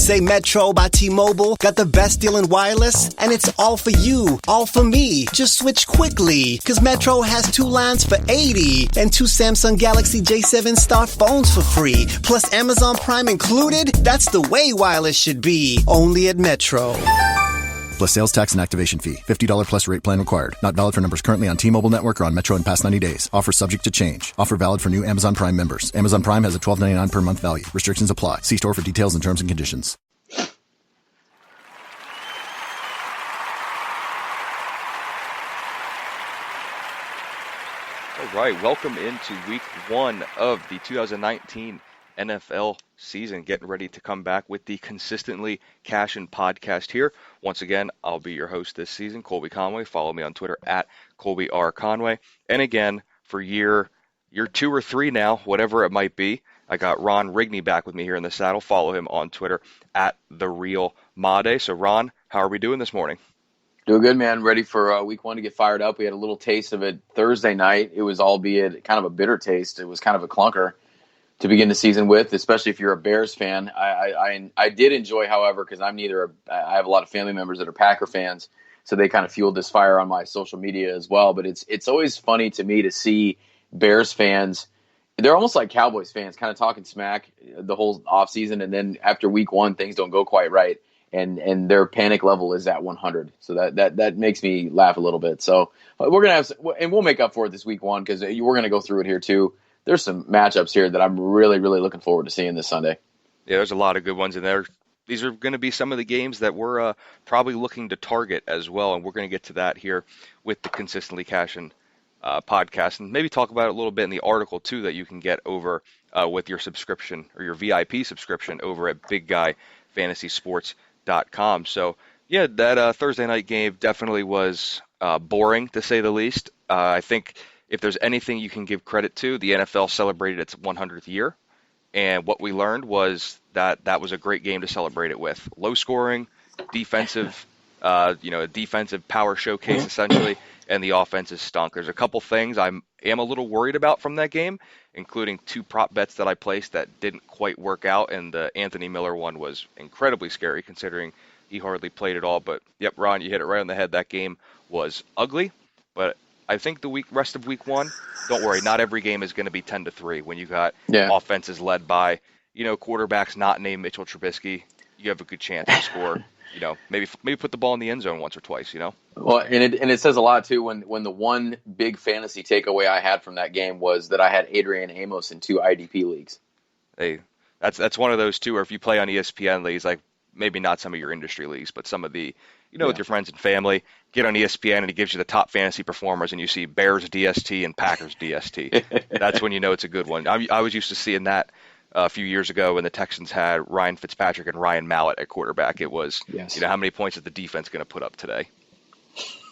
Say Metro by T-Mobile got the best deal in wireless, and it's all for you, all for me. Just switch quickly, cause Metro has 2 lines for $80 and 2 Samsung Galaxy J7 Star phones for free. Plus Amazon Prime included. That's the way wireless should be. Only at Metro. Plus sales tax and activation fee. $50 plus rate plan required. Not valid for numbers currently on T-Mobile network or on Metro in past 90 days. Offer subject to change. Offer valid for new Amazon Prime members. Amazon Prime has a $12.99 per month value. Restrictions apply. See store for details and terms and conditions. All right, welcome into week 1 of the 2019 NFL season. Getting ready to come back with the Consistently Cashin podcast here. Once again, I'll be your host this season, Colby Conway. Follow me on Twitter at Colby R. Conway. And again, for year 2 or 3 now, whatever it might be, I got Ron Rigney back with me here in the saddle. Follow him on Twitter at TheRealMade. So Ron, how are we doing this morning? Doing good, man. Ready for week 1 to get fired up. We had a little taste of it Thursday night. It was albeit kind of a bitter taste. It was kind of a clunker to begin the season with, especially if you're a Bears fan. I did enjoy, however, because I have a lot of family members that are Packer fans, so they kind of fueled this fire on my social media as well. But it's always funny to me to see Bears fans. They're almost like Cowboys fans, kind of talking smack the whole offseason, and then after week 1, things don't go quite right, and their panic level is at 100. So that makes me laugh a little bit. So we're gonna have, and we'll make up for it this week 1 because we're gonna go through it here too. There's some matchups here that I'm really, really looking forward to seeing this Sunday. Yeah, there's a lot of good ones in there. These are going to be some of the games that we're probably looking to target as well, and we're going to get to that here with the Consistently Cashin podcast, and maybe talk about it a little bit in the article too that you can get over with your subscription or your VIP subscription over at BigGuyFantasySports.com. So yeah, that Thursday night game definitely was boring to say the least. I think if there's anything you can give credit to, the NFL celebrated its 100th year, and what we learned was that was a great game to celebrate it with. Low scoring, defensive, a defensive power showcase essentially, and the offenses stunk. There's a couple things I am a little worried about from that game, including 2 prop bets that I placed that didn't quite work out, and the Anthony Miller one was incredibly scary considering he hardly played at all. But yep, Ron, you hit it right on the head. That game was ugly, but I think the rest of week 1, don't worry, not every game is going to be 10-3 when you got offenses led by, quarterbacks not named Mitchell Trubisky. You have a good chance to score, maybe put the ball in the end zone once or twice, Well, and it says a lot too when the one big fantasy takeaway I had from that game was that I had Adrian Amos in 2 IDP leagues. Hey, that's one of those too, or if you play on ESPN leagues, like maybe not some of your industry leagues, but some of the with your friends and family, get on ESPN and it gives you the top fantasy performers, and you see Bears DST and Packers DST. That's when you know it's a good one. I was used to seeing that a few years ago when the Texans had Ryan Fitzpatrick and Ryan Mallett at quarterback. It was, how many points is the defense going to put up today?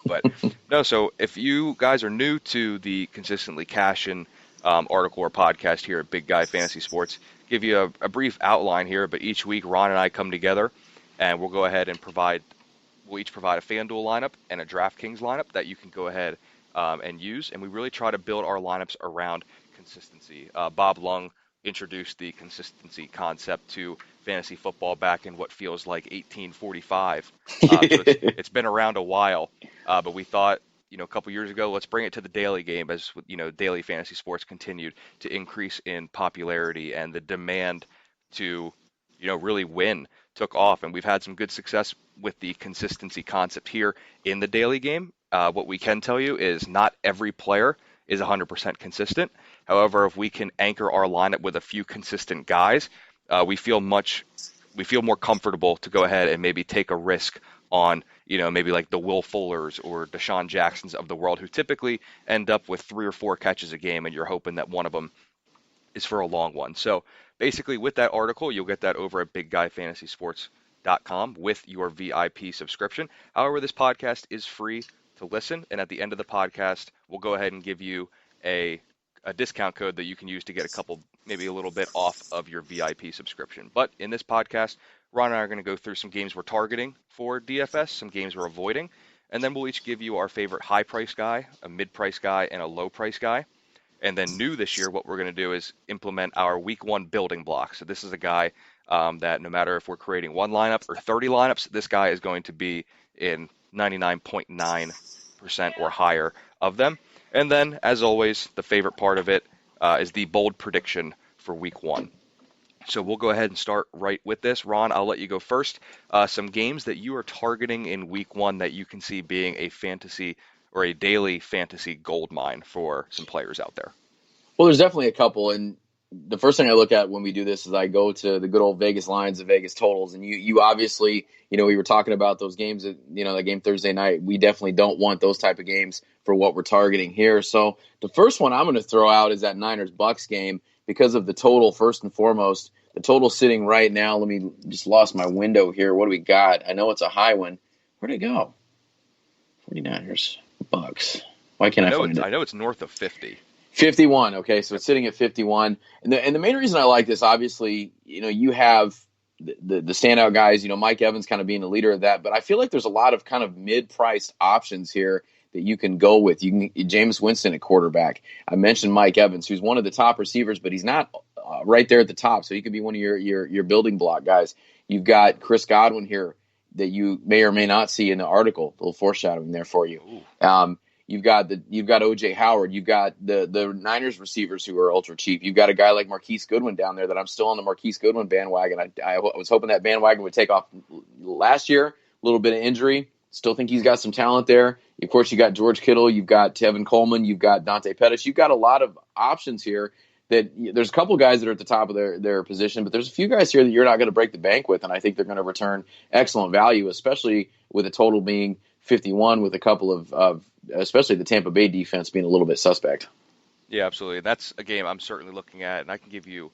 But no, so if you guys are new to the Consistently Cashin article or podcast here at Big Guy Fantasy Sports, give you a brief outline here, but each week Ron and I come together and we'll go ahead and we'll each provide a FanDuel lineup and a DraftKings lineup that you can go ahead and use. And we really try to build our lineups around consistency. Bob Lung introduced the consistency concept to fantasy football back in what feels like 1845. So it's been around a while, but we thought, a couple years ago, let's bring it to the daily game as, daily fantasy sports continued to increase in popularity, and the demand to, really win took off, and we've had some good success with the consistency concept here in the daily game. What we can tell you is not every player is 100% consistent. However, if we can anchor our lineup with a few consistent guys, we feel more comfortable to go ahead and maybe take a risk on, maybe like the Will Fullers or Deshaun Jacksons of the world, who typically end up with 3 or 4 catches a game, and you're hoping that one of them is for a long one. So basically with that article, you'll get that over at BigGuyFantasySports.com with your VIP subscription. However, this podcast is free to listen, and at the end of the podcast, we'll go ahead and give you a discount code that you can use to get maybe a little bit off of your VIP subscription. But in this podcast, Ron and I are going to go through some games we're targeting for DFS, some games we're avoiding, and then we'll each give you our favorite high-price guy, a mid-price guy, and a low-price guy. And then new this year, what we're going to do is implement our week 1 building block. So this is a guy that no matter if we're creating one lineup or 30 lineups, this guy is going to be in 99.9% or higher of them. And then, as always, the favorite part of it is the bold prediction for week 1. So we'll go ahead and start right with this. Ron, I'll let you go first. Some games that you are targeting in week 1 that you can see being a fantasy or a daily fantasy gold mine for some players out there. Well, there's definitely a couple. And the first thing I look at when we do this is I go to the good old Vegas lines, the Vegas totals. And you obviously, we were talking about those games, that game Thursday night. We definitely don't want those type of games for what we're targeting here. So the first one I'm going to throw out is that Niners-Bucks game because of the total, first and foremost. The total sitting right now, let me just lost my window here. What do we got? I know it's a high one. Where'd it go? 49ers, Bucks. Why can't I find it? I know it's north of 50. 51. Okay, so it's sitting at 51. And the main reason I like this, obviously, you have the standout guys, Mike Evans kind of being the leader of that. But I feel like there's a lot of kind of mid-priced options here that you can go with. You can Jameis Winston at quarterback. I mentioned Mike Evans, who's one of the top receivers, but he's not right there at the top. So he could be one of your building block guys. You've got Chris Godwin here that you may or may not see in the article. A little foreshadowing there for you. You've got OJ Howard. You've got the Niners receivers who are ultra cheap. You've got a guy like Marquise Goodwin down there that I'm still on the Marquise Goodwin bandwagon. I was hoping that bandwagon would take off last year. A little bit of injury. Still think he's got some talent there. Of course, you got George Kittle. You've got Tevin Coleman. You've got Dante Pettis. You've got a lot of options here. That there's a couple guys that are at the top of their position, but there's a few guys here that you're not going to break the bank with, and I think they're going to return excellent value, especially with a total being 51 with a couple of especially the Tampa Bay defense being a little bit suspect. Yeah, absolutely. That's a game I'm certainly looking at, and I can give you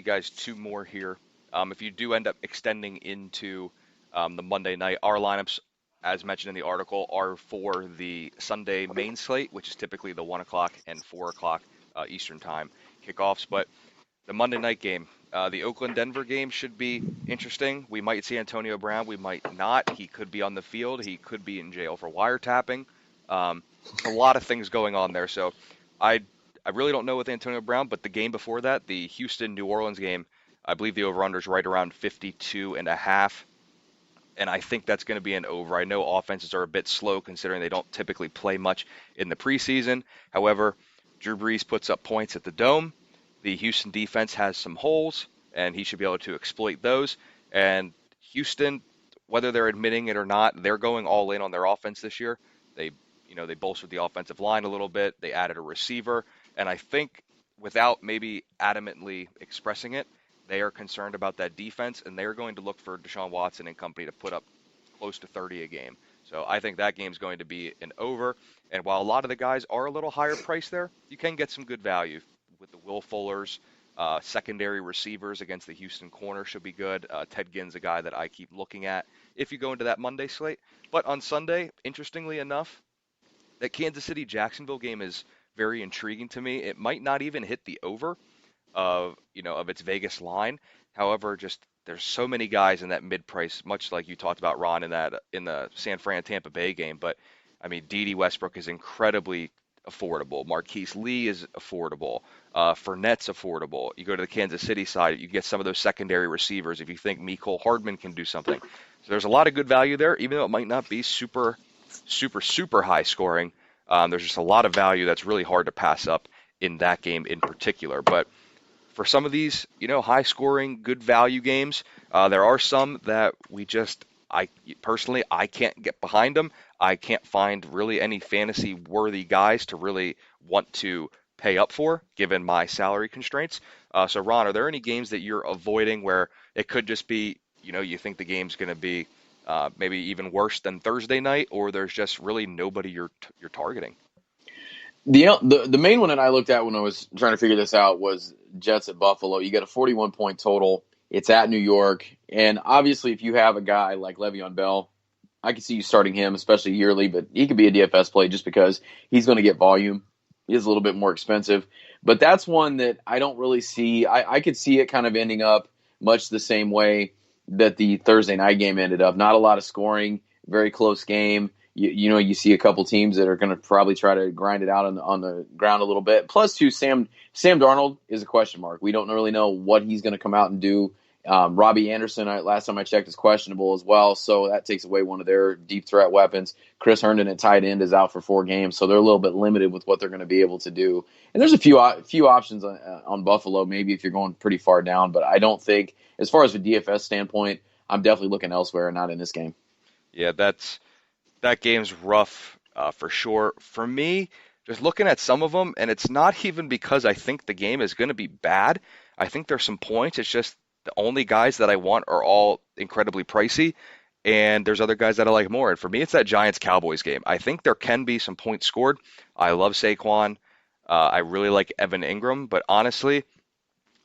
guys 2 more here. If you do end up extending into the Monday night, our lineups, as mentioned in the article, are for the Sunday main slate, which is typically the 1 o'clock and 4 o'clock Eastern time kickoffs. But the Monday night game, the Oakland-Denver game should be interesting. We might see Antonio Brown. We might not. He could be on the field. He could be in jail for wiretapping. A lot of things going on there. So I really don't know with Antonio Brown, but the game before that, the Houston-New Orleans game, I believe the over-under is right around 52.5. And I think that's going to be an over. I know offenses are a bit slow considering they don't typically play much in the preseason. However, Drew Brees puts up points at the Dome. The Houston defense has some holes, and he should be able to exploit those. And Houston, whether they're admitting it or not, they're going all in on their offense this year. They bolstered the offensive line a little bit. They added a receiver. And I think without maybe adamantly expressing it, they are concerned about that defense, and they're going to look for Deshaun Watson and company to put up close to 30 a game. So I think that game's going to be an over. And while a lot of the guys are a little higher priced there, you can get some good value with the Will Fullers. Secondary receivers against the Houston corner should be good. Ted Ginn's a guy that I keep looking at if you go into that Monday slate. But on Sunday, interestingly enough, that Kansas City-Jacksonville game is very intriguing to me. It might not even hit the over of its Vegas line. However, just there's so many guys in that mid-price, much like you talked about, Ron, in the San Fran Tampa Bay game. But I mean, Dede Westbrook is incredibly affordable. Marquise Lee is affordable. Fournette's affordable. You go to the Kansas City side, you get some of those secondary receivers if you think Mecole Hardman can do something. So there's a lot of good value there, even though it might not be super, super, super high scoring. There's just a lot of value that's really hard to pass up in that game in particular. But for some of these, high scoring, good value games, there are some that I personally can't get behind them. I can't find really any fantasy worthy guys to really want to pay up for, given my salary constraints. So Ron, are there any games that you're avoiding where it could just be, you think the game's going to be maybe even worse than Thursday night, or there's just really nobody you're targeting? The main one that I looked at when I was trying to figure this out was Jets at Buffalo. You got a 41-point total. It's at New York. And obviously, if you have a guy like Le'Veon Bell, I could see you starting him, especially yearly, but he could be a DFS play just because he's going to get volume. He is a little bit more expensive. But that's one that I don't really see. I could see it kind of ending up much the same way that the Thursday night game ended up. Not a lot of scoring, very close game. You see a couple teams that are going to probably try to grind it out on the ground a little bit. Plus, too, Sam Darnold is a question mark. We don't really know what he's going to come out and do Robbie Anderson, last time I checked, is questionable as well, so that takes away one of their deep threat weapons. Chris Herndon at tight end is out for 4 games, so they're a little bit limited with what they're going to be able to do. And there's a few options on Buffalo, maybe if you're going pretty far down, but I don't think, as far as a DFS standpoint, I'm definitely looking elsewhere and not in this game. Yeah, that game's rough for sure. For me, just looking at some of them, and it's not even because I think the game is going to be bad. I think there's some points. It's just the only guys that I want are all incredibly pricey, and there's other guys that I like more. And for me, it's that Giants-Cowboys game. I think there can be some points scored. I love Saquon. I really like Evan Ingram, but honestly,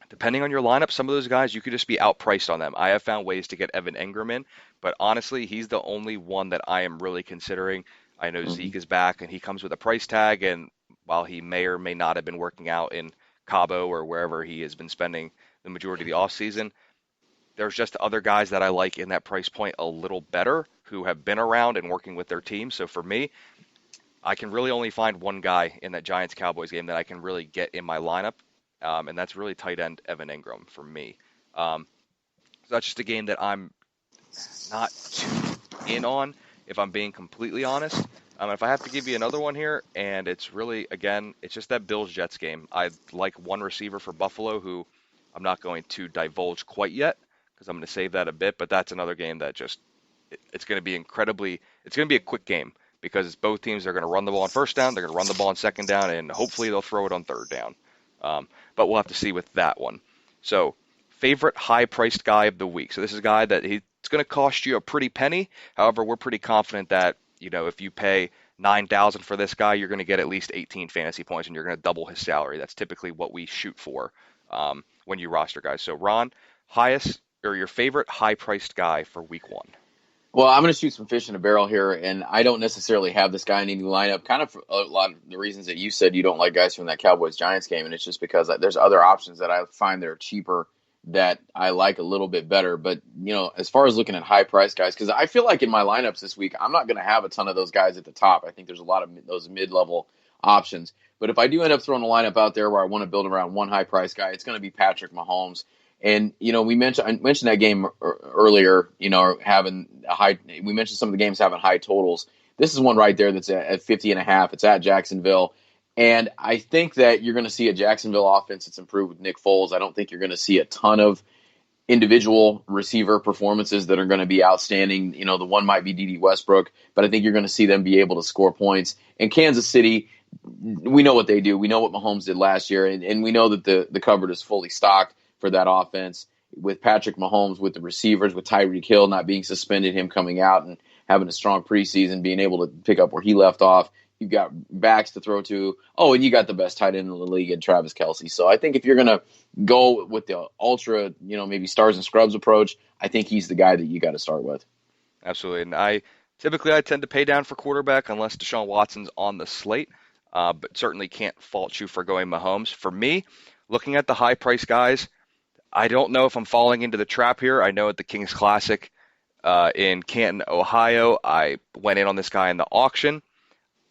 depending on your lineup, some of those guys, you could just be outpriced on them. I have found ways to get Evan Ingram in, but honestly, he's the only one that I am really considering. I know Zeke is back, and he comes with a price tag, and while he may or may not have been working out in Cabo or wherever he has been spending the majority of the offseason, there's just other guys that I like in that price point a little better who have been around and working with their team. So for me, I can really only find one guy in that Giants-Cowboys game that I can really get in my lineup, and that's really tight end Evan Ingram for me. So that's just a game that I'm not too in on, if I'm being completely honest. If I have to give you another one here, and it's really, again, it's just that Bills-Jets game. I like one receiver for Buffalo who I'm not going to divulge quite yet because I'm going to save that a bit, but that's another game that just, it's going to be it's going to be a quick game because both teams are going to run the ball on first down, they're going to run the ball on second down, and hopefully they'll throw it on third down. But we'll have to see with that one. So, favorite high-priced guy of the week. So this is a guy that it's going to cost you a pretty penny. However, we're pretty confident that, if you pay $9,000 for this guy, you're going to get at least 18 fantasy points, and you're going to double his salary. That's typically what we shoot for when you roster guys. So, Ron, your favorite high-priced guy for week 1? Well, I'm going to shoot some fish in a barrel here, and I don't necessarily have this guy in any lineup. Kind of for a lot of the reasons that you said you don't like guys from that Cowboys-Giants game, and it's just because there's other options that I find that are cheaper that I like a little bit better. But, as far as looking at high-priced guys, because I feel like in my lineups this week, I'm not going to have a ton of those guys at the top. I think there's a lot of those mid-level options. But if I do end up throwing a lineup out there where I want to build around one high-priced guy, it's going to be Patrick Mahomes. And, I mentioned that game earlier, having we mentioned some of the games having high totals. This is one right there that's at 50.5. It's at Jacksonville. And I think that you're going to see a Jacksonville offense that's improved with Nick Foles. I don't think you're going to see a ton of individual receiver performances that are going to be outstanding. The one might be D.D. Westbrook, but I think you're going to see them be able to score points. And Kansas City, we know what they do. We know what Mahomes did last year, and we know that the cupboard is fully stocked for that offense with Patrick Mahomes, with the receivers, with Tyreek Hill not being suspended, him coming out and having a strong preseason, being able to pick up where he left off. You've got backs to throw to. Oh, and you got the best tight end in the league in Travis Kelce. So I think if you're going to go with the ultra, maybe stars and scrubs approach, I think he's the guy that you got to start with. Absolutely. And I tend to pay down for quarterback unless Deshaun Watson's on the slate, but certainly can't fault you for going Mahomes. For me, looking at the high-priced guys, I don't know if I'm falling into the trap here. I know at the Kings Classic in Canton, Ohio, I went in on this guy in the auction.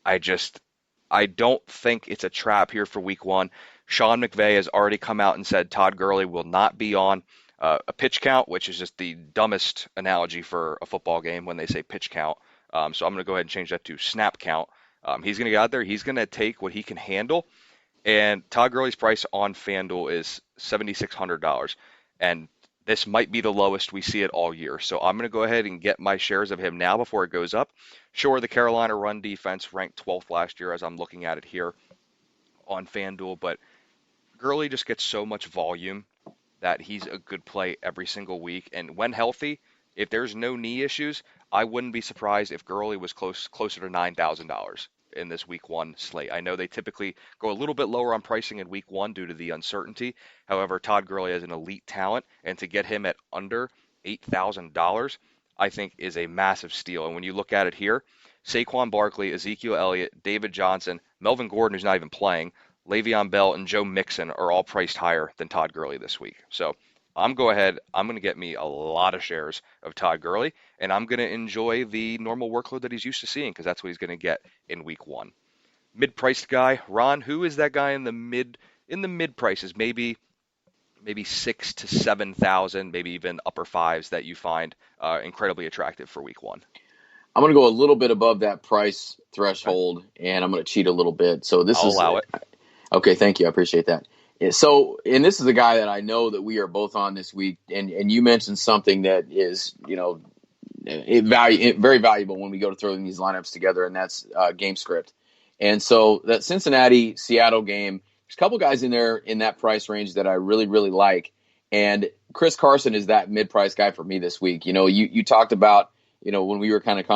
I don't think it's a trap here for week 1. Sean McVay has already come out and said Todd Gurley will not be on a pitch count, which is just the dumbest analogy for a football game when they say pitch count. So I'm going to go ahead and change that to snap count. He's going to get out there. He's going to take what he can handle. And Todd Gurley's price on FanDuel is $7,600. And this might be the lowest we see it all year. So I'm going to go ahead and get my shares of him now before it goes up. Sure, the Carolina run defense ranked 12th last year as I'm looking at it here on FanDuel. But Gurley just gets so much volume that he's a good play every single week. And when healthy, if there's no knee issues, I wouldn't be surprised if Gurley was closer to $9,000 in this week 1 slate. I know they typically go a little bit lower on pricing in week 1 due to the uncertainty. However, Todd Gurley is an elite talent, and to get him at under $8,000, I think is a massive steal. And when you look at it here, Saquon Barkley, Ezekiel Elliott, David Johnson, Melvin Gordon, who's not even playing, Le'Veon Bell, and Joe Mixon are all priced higher than Todd Gurley this week. So I'm going to get me a lot of shares of Todd Gurley, and I'm going to enjoy the normal workload that he's used to seeing because that's what he's going to get in week 1. Mid-priced guy, Ron, who is that guy in the mid prices? Maybe maybe 6,000 to 7,000, maybe even upper fives that you find incredibly attractive for week one? I'm going to go a little bit above that price Okay. threshold, and I'm going to cheat a little bit. So this I'll is allow it. okay. Thank you. I appreciate that. Yeah, so, and this is a guy that I know that we are both on this week, and you mentioned something that is, very valuable when we go to throw these lineups together, and that's game script. And so that Cincinnati Seattle game, there's a couple guys in there in that price range that I really, really like. And Chris Carson is that mid-price guy for me this week. You talked about, when we were kind of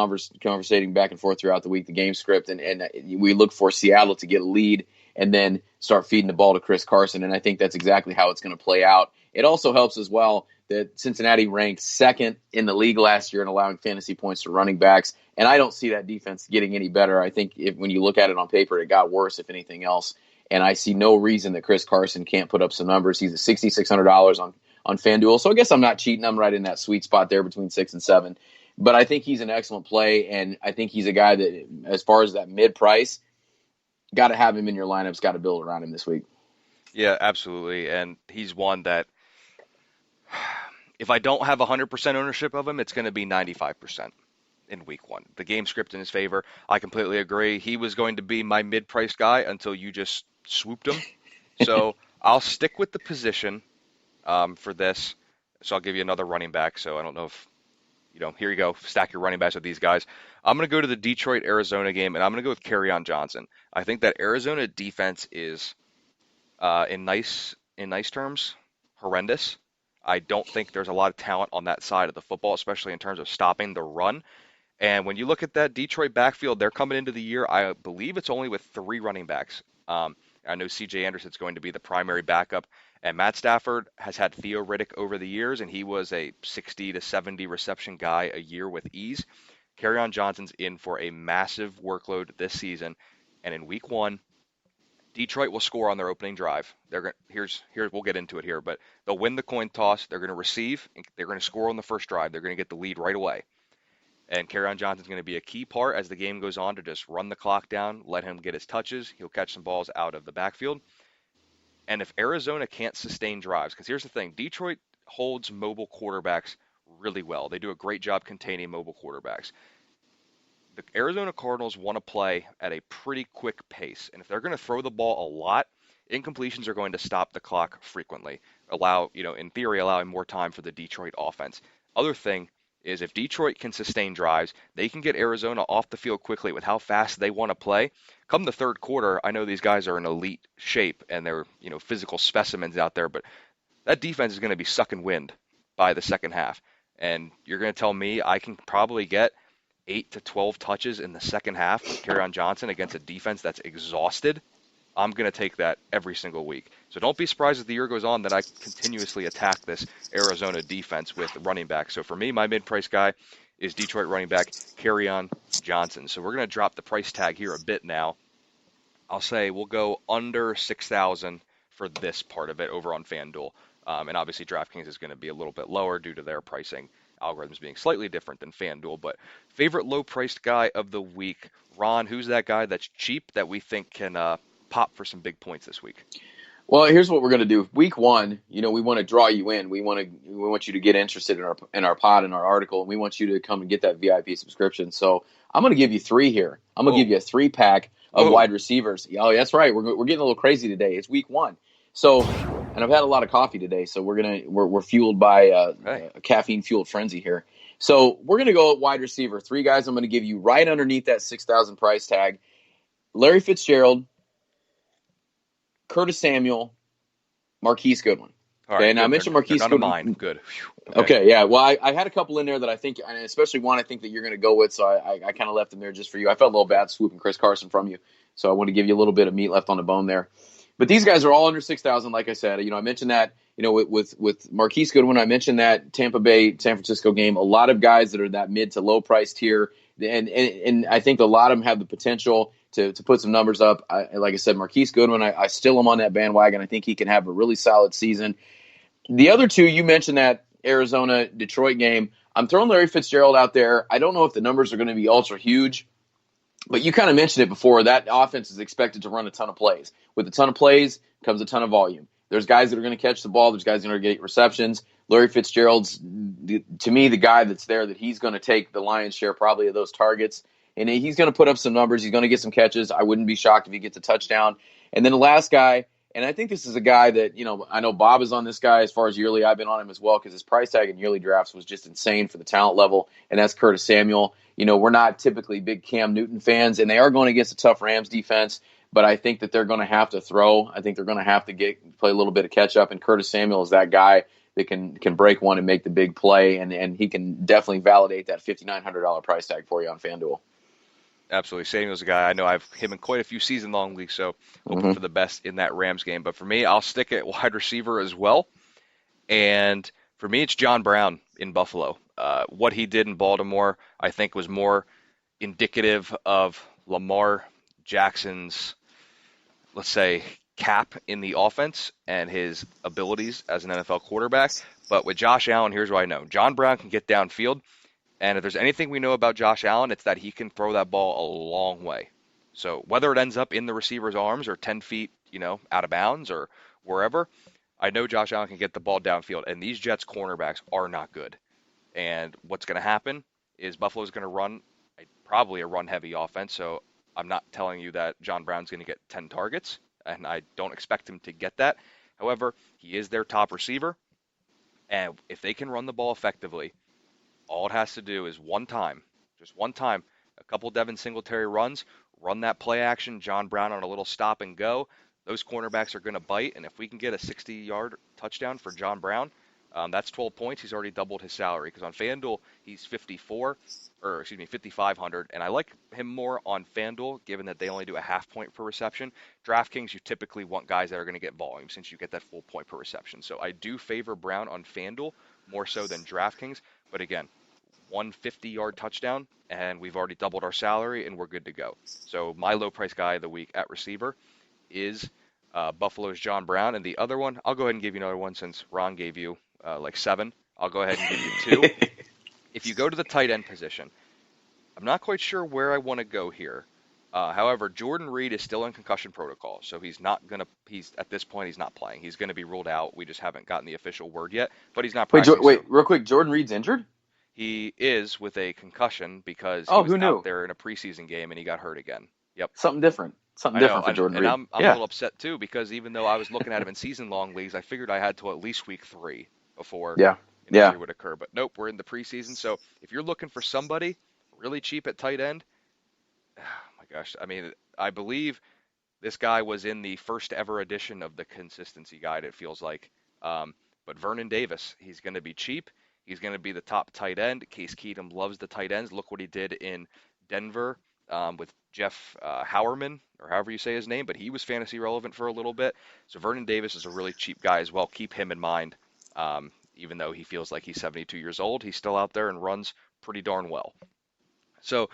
conversating back and forth throughout the week, the game script, and we look for Seattle to get a lead and then start feeding the ball to Chris Carson. And I think that's exactly how it's going to play out. It also helps as well that Cincinnati ranked second in the league last year in allowing fantasy points to running backs. And I don't see that defense getting any better. I think when you look at it on paper, it got worse, if anything else. And I see no reason that Chris Carson can't put up some numbers. He's at $6,600 on FanDuel. So I guess I'm not cheating. I'm right in that sweet spot there between 6 and 7. But I think he's an excellent play. And I think he's a guy that, as far as that mid price, got to have him in your lineups, got to build around him this week. Yeah, absolutely. And he's one that if I don't have 100% ownership of him, it's going to be 95% in week one. The game script in his favor, I completely agree. He was going to be my mid-price guy until you just swooped him. So I'll stick with the position for this. So I'll give you another running back. So I don't know if, here you go. Stack your running backs with these guys. I'm going to go to the Detroit-Arizona game, and I'm going to go with Kerryon Johnson. I think that Arizona defense is, in nice terms, horrendous. I don't think there's a lot of talent on that side of the football, especially in terms of stopping the run. And when you look at that Detroit backfield, they're coming into the year, I believe it's only with 3 running backs. I know C.J. Anderson's going to be the primary backup, and Matt Stafford has had Theo Riddick over the years, and he was a 60 to 70 reception guy a year with ease. Kerryon Johnson's in for a massive workload this season, and in week one, Detroit will score on their opening drive. We'll get into it here, but they'll win the coin toss. They're going to receive. They're going to score on the first drive. They're going to get the lead right away. And Kerryon Johnson's going to be a key part as the game goes on to just run the clock down, let him get his touches. He'll catch some balls out of the backfield. And if Arizona can't sustain drives, because here's the thing, Detroit holds mobile quarterbacks really well. They do a great job containing mobile quarterbacks. The Arizona Cardinals want to play at a pretty quick pace. And if they're going to throw the ball a lot, incompletions are going to stop the clock frequently. In theory, allowing more time for the Detroit offense. Other thing is if Detroit can sustain drives, they can get Arizona off the field quickly with how fast they want to play. Come the third quarter, I know these guys are in elite shape and they're, physical specimens out there, but that defense is going to be sucking wind by the second half. And you're going to tell me I can probably get 8 to 12 touches in the second half with Kerryon Johnson against a defense that's exhausted? I'm going to take that every single week. So don't be surprised as the year goes on that I continuously attack this Arizona defense with running back. So for me, my mid-price guy is Detroit running back Kerryon Johnson. So we're going to drop the price tag here a bit now. I'll say we'll go under 6,000 for this part of it over on FanDuel. And obviously DraftKings is going to be a little bit lower due to their pricing algorithms being slightly different than FanDuel. But favorite low-priced guy of the week, Ron, who's that guy that's cheap that we think can pop for some big points this week? Well, here's what we're going to do. Week one, we want to draw you in. We want you to get interested in our pod and our article, and we want you to come and get that VIP subscription. So I'm going to give you 3 here. I'm going to give you a 3-pack of wide receivers. Oh, that's right. We're getting a little crazy today. It's week one. So, and I've had a lot of coffee today, so we're fueled by a caffeine fueled frenzy here. So we're going to go at wide receiver. 3 guys I'm going to give you right underneath that 6,000 price tag: Larry Fitzgerald, Curtis Samuel, Marquise Goodwin. All right, okay, and I mentioned Marquise Goodwin. Mine. Good. Okay, yeah. Well, I had a couple in there that I think, and especially one I think that you're going to go with, so I kind of left them there just for you. I felt a little bad swooping Chris Carson from you, so I want to give you a little bit of meat left on the bone there. But these guys are all under 6,000, like I said. I mentioned that, with Marquise Goodwin, I mentioned that Tampa Bay, San Francisco game. A lot of guys that are that mid to low price tier, and I think a lot of them have the potential to put some numbers up. Like I said, Marquise Goodwin, I still am on that bandwagon. I think he can have a really solid season. The other 2, you mentioned that Arizona-Detroit game. I'm throwing Larry Fitzgerald out there. I don't know if the numbers are going to be ultra huge, but you kind of mentioned it before. That offense is expected to run a ton of plays. With a ton of plays comes a ton of volume. There's guys that are going to catch the ball. There's guys that are going to get receptions. Larry Fitzgerald's, to me, the guy that's there that he's going to take the lion's share probably of those targets. And he's going to put up some numbers. He's going to get some catches. I wouldn't be shocked if he gets a touchdown. And then the last guy, and I think this is a guy that, I know Bob is on this guy as far as yearly. I've been on him as well because his price tag in yearly drafts was just insane for the talent level, and that's Curtis Samuel. We're not typically big Cam Newton fans, and they are going against a tough Rams defense, but I think that they're going to have to throw. I think they're going to have to play a little bit of catch-up, and Curtis Samuel is that guy that can break one and make the big play, and he can definitely validate that $5,900 price tag for you on FanDuel. Absolutely. Samuel's a guy. I know I've him in quite a few season-long leagues, so hoping for the best in that Rams game. But for me, I'll stick at wide receiver as well. And for me, it's John Brown in Buffalo. What he did in Baltimore, I think, was more indicative of Lamar Jackson's, let's say, cap in the offense and his abilities as an NFL quarterback. But with Josh Allen, here's what I know. John Brown can get downfield. And if there's anything we know about Josh Allen, it's that he can throw that ball a long way. So whether it ends up in the receiver's arms or 10 feet, out of bounds or wherever, I know Josh Allen can get the ball downfield. And these Jets cornerbacks are not good. And what's going to happen is Buffalo's going to run probably a run-heavy offense. So I'm not telling you that John Brown's going to get 10 targets, and I don't expect him to get that. However, he is their top receiver. And if they can run the ball effectively, all it has to do is just one time, a couple Devin Singletary runs, run that play action, John Brown on a little stop and go. Those cornerbacks are going to bite, and if we can get a 60-yard touchdown for John Brown, that's 12 points. He's already doubled his salary because on FanDuel, he's 5,500, and I like him more on FanDuel given that they only do a half point per reception. DraftKings, you typically want guys that are going to get volume since you get that full point per reception. So I do favor Brown on FanDuel more so than DraftKings, but again, 150-yard touchdown, and we've already doubled our salary, and we're good to go. So my low-price guy of the week at receiver is Buffalo's John Brown, and the other one, I'll go ahead and give you another one since Ron gave you like 7. I'll go ahead and give you 2. If you go to the tight end position, I'm not quite sure where I want to go here. However, Jordan Reed is still in concussion protocol, so at this point, he's not playing. He's going to be ruled out. We just haven't gotten the official word yet, but he's not practicing. Wait, real quick, Jordan Reed's injured? He is with a concussion because he was out there in a preseason game and he got hurt again. Yep. Something different for Jordan Reed. And I'm a little upset too because even though I was looking at him in season-long leagues, I figured I had to at least week 3 before injury would occur. But nope, we're in the preseason. So if you're looking for somebody really cheap at tight end, oh my gosh, I believe this guy was in the first ever edition of the consistency guide, it feels like. But Vernon Davis, he's going to be cheap. He's going to be the top tight end. Case Keenum loves the tight ends. Look what he did in Denver with Jeff Howerman, or however you say his name, but he was fantasy relevant for a little bit. So Vernon Davis is a really cheap guy as well. Keep him in mind. Even though he feels like he's 72 years old, he's still out there and runs pretty darn well. So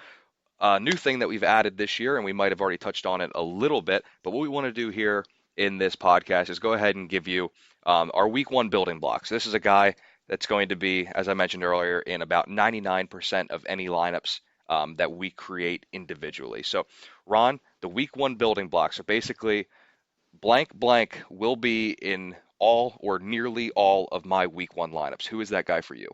a new thing that we've added this year, and we might have already touched on it a little bit, but what we want to do here in this podcast is go ahead and give you our week 1 building blocks. This is a guy that's going to be, as I mentioned earlier, in about 99% of any lineups that we create individually. So, Ron, the week 1 building blocks are basically blank blank will be in all or nearly all of my week 1 lineups. Who is that guy for you?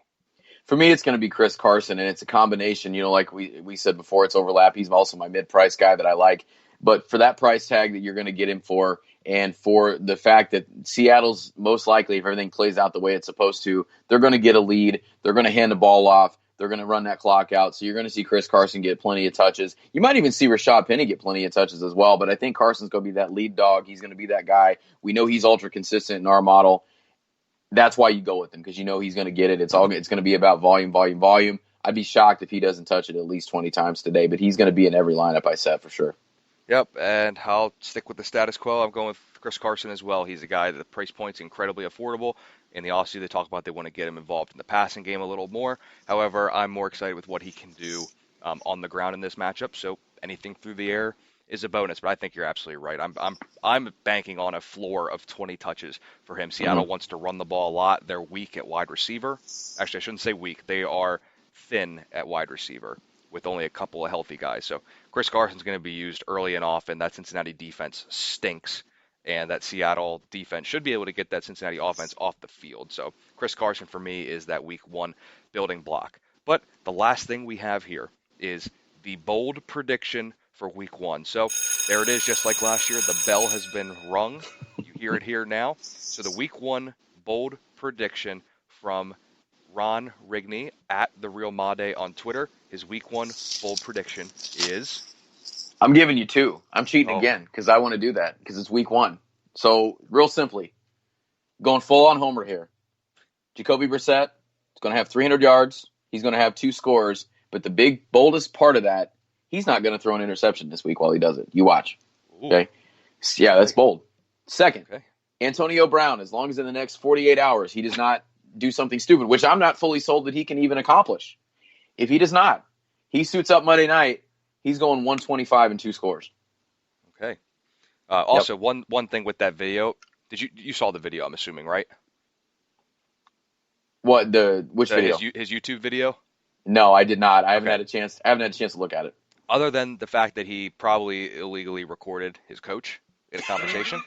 For me, it's going to be Chris Carson, and it's a combination. Like we said before, it's overlap. He's also my mid-price guy that I like. But for that price tag that you're going to get him for, and for the fact that Seattle's most likely, if everything plays out the way it's supposed to, they're going to get a lead. They're going to hand the ball off. They're going to run that clock out. So you're going to see Chris Carson get plenty of touches. You might even see Rashad Penny get plenty of touches as well. But I think Carson's going to be that lead dog. He's going to be that guy. We know he's ultra consistent in our model. That's why you go with him, because you know he's going to get it. It's going to be about volume. I'd be shocked if he doesn't touch it at least 20 times today. But he's going to be in every lineup I set for sure. Yep, and I'll stick with the status quo. I'm going with Chris Carson as well. He's a guy that the price point's incredibly affordable. In the offseason, they talk about they want to get him involved in the passing game a little more. However, I'm more excited with what he can do on the ground in this matchup. So anything through the air is a bonus. But I think you're absolutely right. I'm banking on a floor of 20 touches for him. Seattle wants to run the ball a lot. They're weak at wide receiver. Actually, I shouldn't say weak. They are thin at wide receiver, with only a couple of healthy guys. So Chris Carson's going to be used early and often. That Cincinnati defense stinks. and that Seattle defense should be able to get that Cincinnati offense off the field. So Chris Carson for me is that week 1 building block. But the last thing we have here is the bold prediction for week 1. So there it is, just like last year. The bell has been rung. You hear it here now. So the week 1 bold prediction from Ron Rigney at The Real Made on Twitter. His week 1 bold prediction is... I'm giving you 2. I'm cheating again because I want to do that because it's week 1. So real simply, going full on homer here. Jacoby Brissett is going to have 300 yards. He's going to have 2 scores. But the big, boldest part of that, he's not going to throw an interception this week while he does it. You watch. Ooh. Okay? Yeah, that's bold. Second, Antonio Brown, as long as in the next 48 hours he does not do something stupid, which I'm not fully sold that he can even accomplish. If he does not, he suits up Monday night, he's going 125 and 2 scores. Okay. Also, one thing with that video, you saw the video, I'm assuming, right? What which video? His YouTube video? No, I did not. I haven't had a chance to look at it. Other than the fact that he probably illegally recorded his coach in a conversation,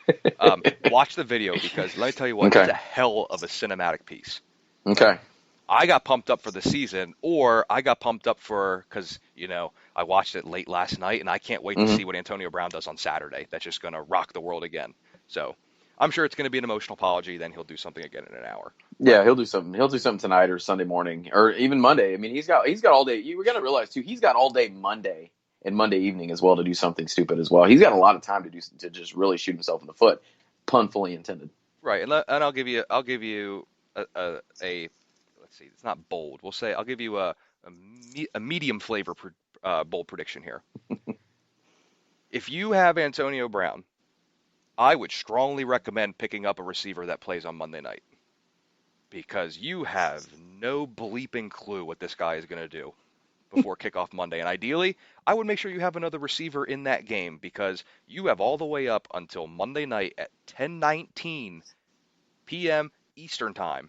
watch the video because let me tell you what, it's a hell of a cinematic piece. Okay. I got pumped up for the season, or I got pumped up because, I watched it late last night, and I can't wait to see what Antonio Brown does on Saturday. That's just going to rock the world again. So I'm sure it's going to be an emotional apology. Then he'll do something again in an hour. Yeah, he'll do something. He'll do something tonight or Sunday morning or even Monday. I mean, he's got all day. We got to realize, too, he's got all day Monday and Monday evening as well to do something stupid as well. He's got a lot of time to just really shoot himself in the foot. Pun fully intended. Right, and I'll give you a let's see, it's not bold. We'll say I'll give you a medium flavor bold prediction here. If you have Antonio Brown, I would strongly recommend picking up a receiver that plays on Monday night because you have no bleeping clue what this guy is going to do before kickoff Monday. And ideally, I would make sure you have another receiver in that game because you have all the way up until Monday night at 10:19 p.m. Eastern Time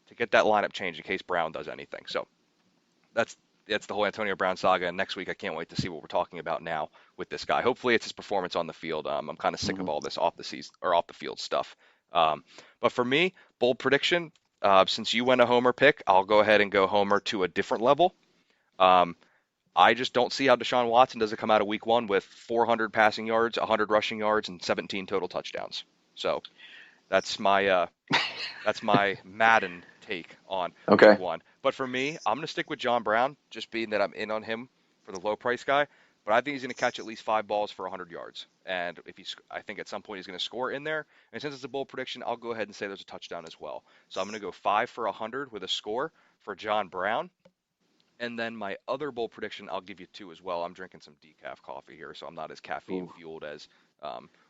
to get that lineup changed in case Brown does anything. So that's the whole Antonio Brown saga. And next week, I can't wait to see what we're talking about now with this guy. Hopefully, it's his performance on the field. I'm kind of sick of all this off the field stuff. But for me, bold prediction. Since you went a homer pick, I'll go ahead and go homer to a different level. I just don't see how Deshaun Watson doesn't come out of week 1 with 400 passing yards, 100 rushing yards, and 17 total touchdowns. So that's my Madden take on week 1. But for me, I'm going to stick with John Brown, just being that I'm in on him for the low price guy. But I think he's going to catch at least 5 balls for 100 yards. And I think at some point he's going to score in there. And since it's a bold prediction, I'll go ahead and say there's a touchdown as well. So I'm going to go 5 for 100 with a score for John Brown. And then my other bold prediction, I'll give you 2 as well. I'm drinking some decaf coffee here, so I'm not as caffeine-fueled as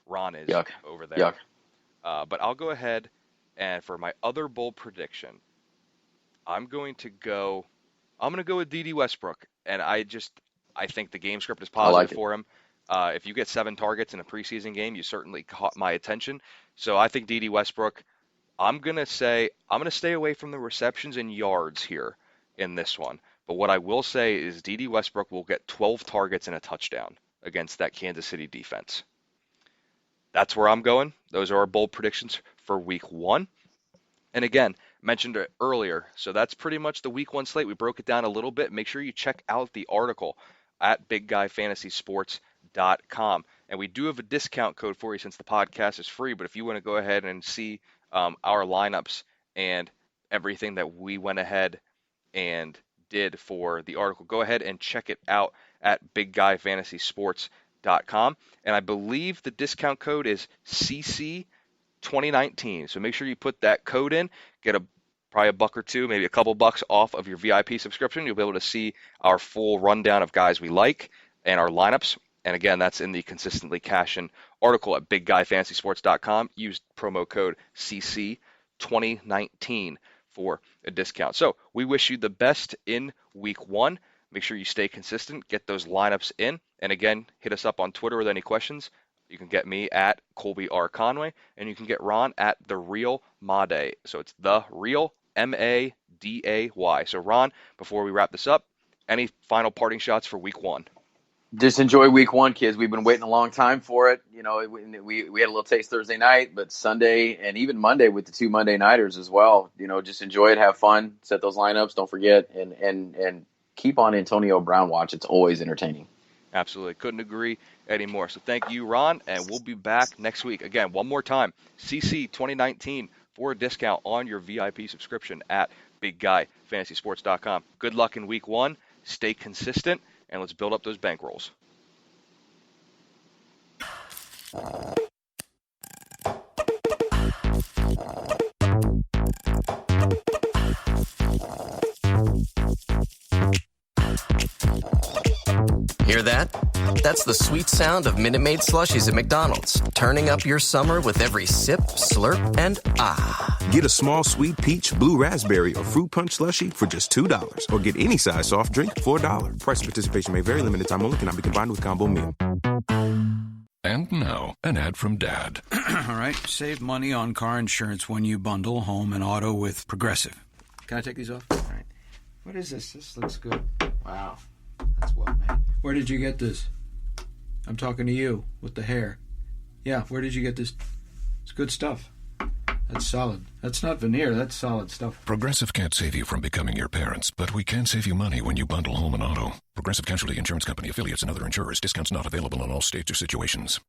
Ron is over there. But I'll go ahead, and for my other bold prediction, I'm going to go with D.D. Westbrook. And I think the game script is positive for him. If you get 7 targets in a preseason game, you certainly caught my attention. So I think D.D. Westbrook, I'm going to stay away from the receptions and yards here in this one. But what I will say is D.D. Westbrook will get 12 targets and a touchdown against that Kansas City defense. That's where I'm going. Those are our bold predictions for week 1. And again, mentioned it earlier, so that's pretty much the week 1 slate. We broke it down a little bit. Make sure you check out the article at bigguyfantasysports.com. And we do have a discount code for you since the podcast is free, but if you want to go ahead and see our lineups and everything that we went ahead and did for the article, go ahead and check it out at bigguyfantasysports.com. And I believe the discount code is CC 2019. So make sure you put that code in, get probably $1 or $2, maybe a couple bucks off of your VIP subscription. You'll be able to see our full rundown of guys we like and our lineups. And again, that's in the Consistently Cashin article at bigguyfantasysports.com. Use promo code CC 2019 for a discount. So we wish you the best in week 1. Make sure you stay consistent, get those lineups in. And again, hit us up on Twitter with any questions. You can get me at Colby R. Conway, and you can get Ron at The Real Made. So it's The Real Maday. So Ron, before we wrap this up, any final parting shots for week 1? Just enjoy week one, kids. We've been waiting a long time for it. We had a little taste Thursday night, but Sunday and even Monday with the 2 Monday nighters as well. Just enjoy it, have fun, set those lineups. Don't forget, and keep on Antonio Brown watch. It's always entertaining. Absolutely. Couldn't agree anymore. So thank you, Ron, and we'll be back next week. Again, one more time, CC 2019 for a discount on your VIP subscription at BigGuyFantasySports.com. Good luck in week one. Stay consistent. And let's build up those bankrolls. Hear that? That's the sweet sound of Minute Maid slushies at McDonald's, turning up your summer with every sip, slurp, and ah. Get a small sweet peach, blue raspberry, or fruit punch slushie for just $2. Or get any size soft drink for $1. Price and participation may vary. Limited time only. Cannot be combined with combo meal. And now, an ad from Dad. All right. Save money on car insurance when you bundle home and auto with Progressive. Can I take these off? All right. What is this? This looks good. Wow. That's well made. Where did you get this? I'm talking to you with the hair. Yeah, where did you get this? It's good stuff. That's solid. That's not veneer. That's solid stuff. Progressive can't save you from becoming your parents, but we can save you money when you bundle home and auto. Progressive Casualty Insurance Company, affiliates, and other insurers. Discounts not available in all states or situations.